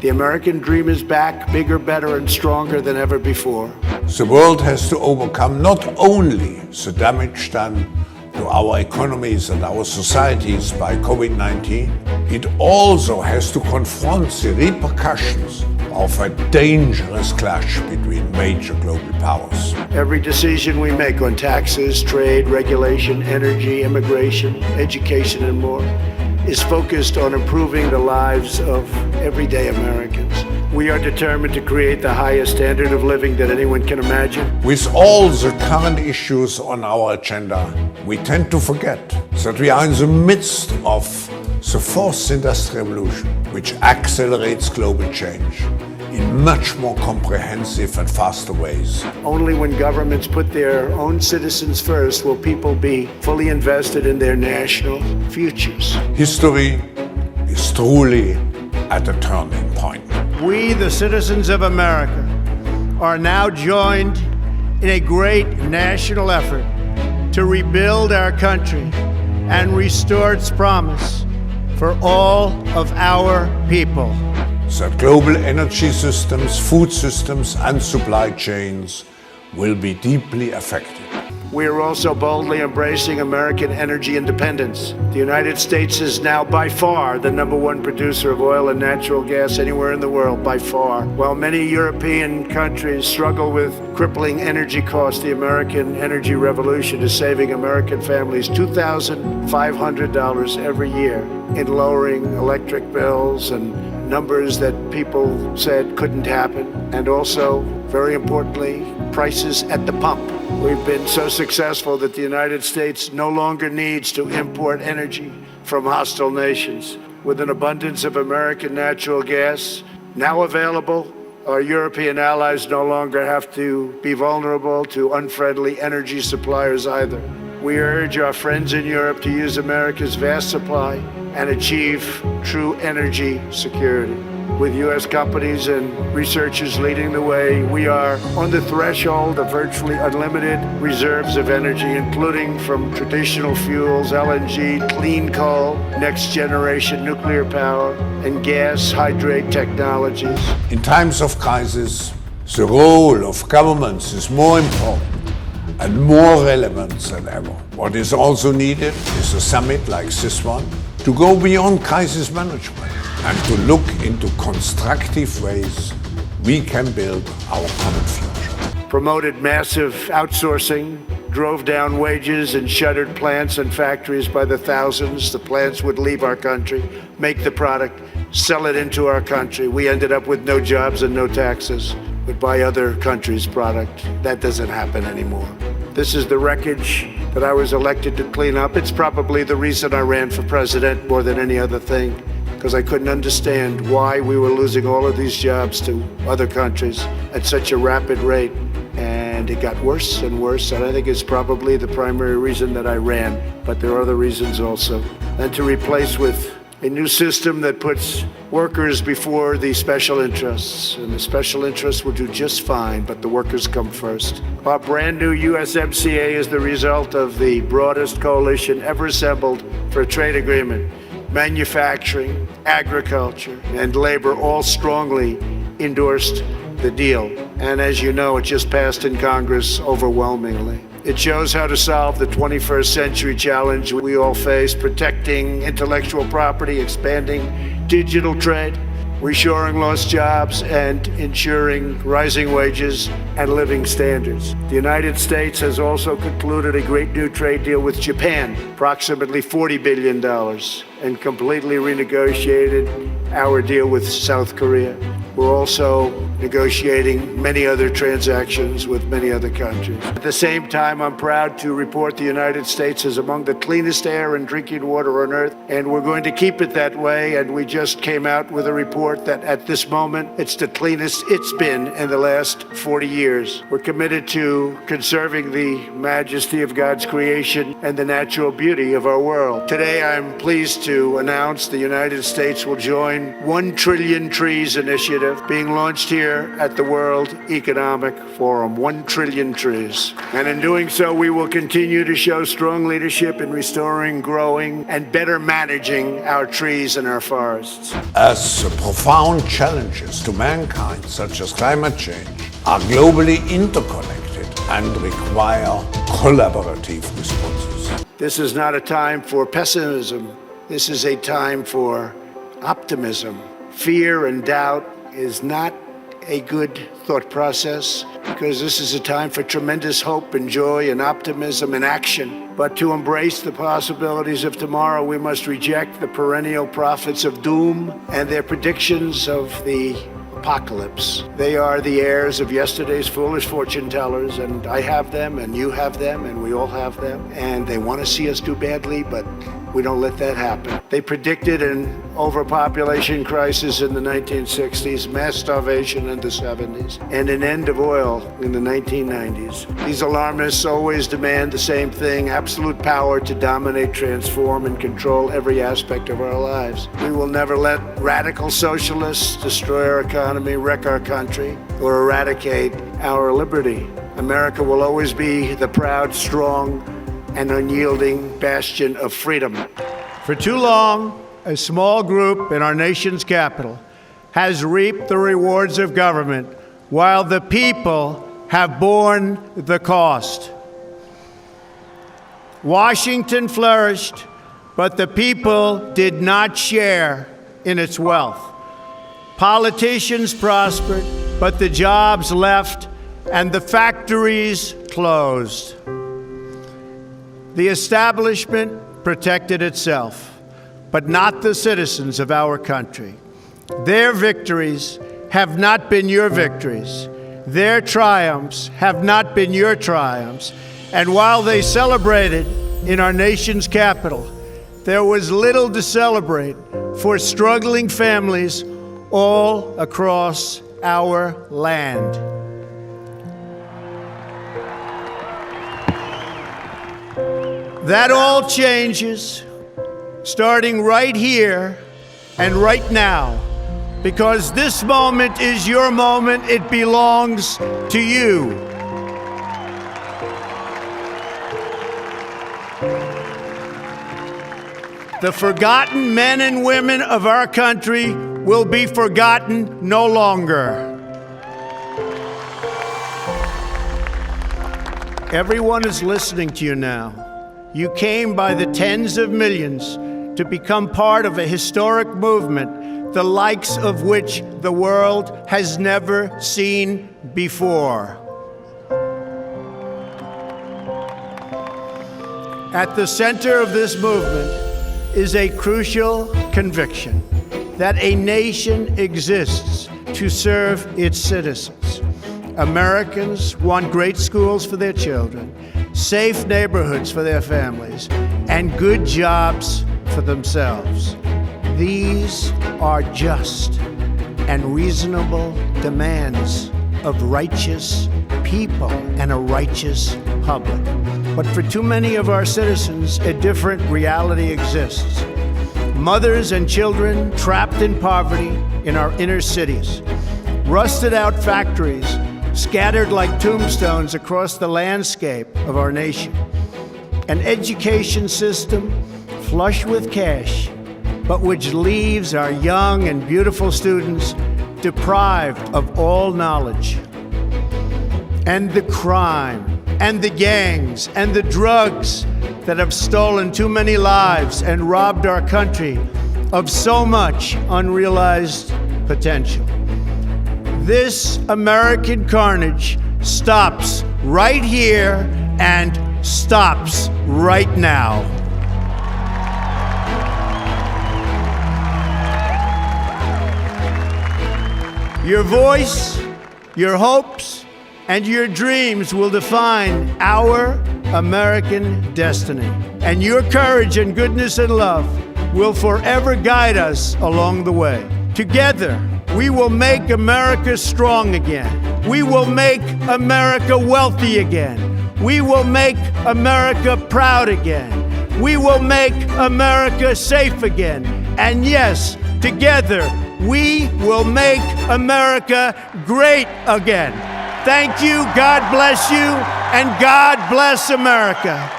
The American dream is back, bigger, better, and stronger than ever before. The world has to overcome not only the damage done to our economies and our societies by COVID-19, it also has to confront the repercussions of a dangerous clash between major global powers. Every decision we make on taxes, trade, regulation, energy, immigration, education, and more is focused on improving the lives of everyday Americans. We are determined to create the highest standard of living that anyone can imagine. With all the current issues on our agenda, we tend to forget that we are in the midst of the fourth industrial revolution, which accelerates global change in much more comprehensive and faster ways. Only when governments put their own citizens first will people be fully invested in their national futures. History is truly at a turning point. We, the citizens of America, are now joined in a great national effort to rebuild our country and restore its promise for all of our people. That global energy systems, food systems, and supply chains will be deeply affected. We are also boldly embracing American energy independence. The United States is now by far the #1 producer of oil and natural gas anywhere in the world, by far. While many European countries struggle with crippling energy costs, the American energy revolution is saving American families $2,500 every year in lowering electric bills and numbers that people said couldn't happen, and also, very importantly, prices at the pump. We've been so successful that the United States no longer needs to import energy from hostile nations. With an abundance of American natural gas now available, our European allies no longer have to be vulnerable to unfriendly energy suppliers either. We urge our friends in Europe to use America's vast supply and achieve true energy security. With U.S. companies and researchers leading the way, we are on the threshold of virtually unlimited reserves of energy, including from traditional fuels, LNG, clean coal, next-generation nuclear power, and gas hydrate technologies. In times of crisis, the role of governments is more important and more relevant than ever. What is also needed is a summit like this one to go beyond crisis management and to look into constructive ways we can build our common future. Promoted massive outsourcing, drove down wages and shuttered plants and factories by the thousands. The plants would leave our country, make the product, sell it into our country. We ended up with no jobs and no taxes, but buy other countries' product. That doesn't happen anymore. This is the wreckage that I was elected to clean up. It's probably the reason I ran for president more than any other thing, because I couldn't understand why we were losing all of these jobs to other countries at such a rapid rate. And it got worse and worse, and I think it's probably the primary reason that I ran, but there are other reasons also. And to replace with a new system that puts workers before the special interests, and the special interests will do just fine, but the workers come first. Our brand new USMCA is the result of the broadest coalition ever assembled for a trade agreement. Manufacturing, agriculture, and labor all strongly endorsed the deal. And as you know, it just passed in Congress overwhelmingly. It shows how to solve the 21st century challenge we all face, protecting intellectual property, expanding digital trade, reshoring lost jobs, and ensuring rising wages and living standards. The United States has also concluded a great new trade deal with Japan, approximately $40 billion, and completely renegotiated our deal with South Korea. We're also negotiating many other transactions with many other countries. At the same time, I'm proud to report the United States is among the cleanest air and drinking water on earth, and we're going to keep it that way. And we just came out with a report that at this moment, it's the cleanest it's been in the last 40 years. We're committed to conserving the majesty of God's creation and the natural beauty of our world. Today, I'm pleased to announce the United States will join join 1 Trillion Trees initiative being launched here at the World Economic Forum. 1 trillion trees. And in doing so, we will continue to show strong leadership in restoring, growing, and better managing our trees and our forests. As profound challenges to mankind, such as climate change, are globally interconnected and require collaborative responses. This is not a time for pessimism. This is a time for optimism. Fear and doubt is not a good thought process, because this is a time for tremendous hope and joy and optimism and action. But to embrace the possibilities of tomorrow, we must reject the perennial prophets of doom and their predictions of the apocalypse. They are the heirs of yesterday's foolish fortune tellers, and I have them, and you have them, and we all have them. And they want to see us do badly, but we don't let that happen. They predicted an overpopulation crisis in the 1960s, mass starvation in the 70s, and an end of oil in the 1990s. These alarmists always demand the same thing: absolute power to dominate, transform, and control every aspect of our lives. We will never let radical socialists destroy our economy, wreck our country, or eradicate our liberty. America will always be the proud, strong, and unyielding bastion of freedom. For too long, a small group in our nation's capital has reaped the rewards of government, while the people have borne the cost. Washington flourished, but the people did not share in its wealth. Politicians prospered, but the jobs left and the factories closed. The establishment protected itself, but not the citizens of our country. Their victories have not been your victories. Their triumphs have not been your triumphs. And while they celebrated in our nation's capital, there was little to celebrate for struggling families all across our land. That all changes starting right here and right now, because this moment is your moment. It belongs to you. The forgotten men and women of our country will be forgotten no longer. Everyone is listening to you now. You came by the tens of millions to become part of a historic movement, the likes of which the world has never seen before. At the center of this movement is a crucial conviction that a nation exists to serve its citizens. Americans want great schools for their children, safe neighborhoods for their families, and good jobs for themselves. These are just and reasonable demands of righteous people and a righteous public. But for too many of our citizens, a different reality exists. Mothers and children trapped in poverty in our inner cities, rusted out factories scattered like tombstones across the landscape of our nation, an education system flush with cash, but which leaves our young and beautiful students deprived of all knowledge. And the crime, and the gangs, and the drugs that have stolen too many lives and robbed our country of so much unrealized potential. This American carnage stops right here and stops right now. Your voice, your hopes, and your dreams will define our American destiny. And your courage and goodness and love will forever guide us along the way. Together, we will make America strong again. We will make America wealthy again. We will make America proud again. We will make America safe again. And yes, together, we will make America great again. Thank you, God bless you, and God bless America.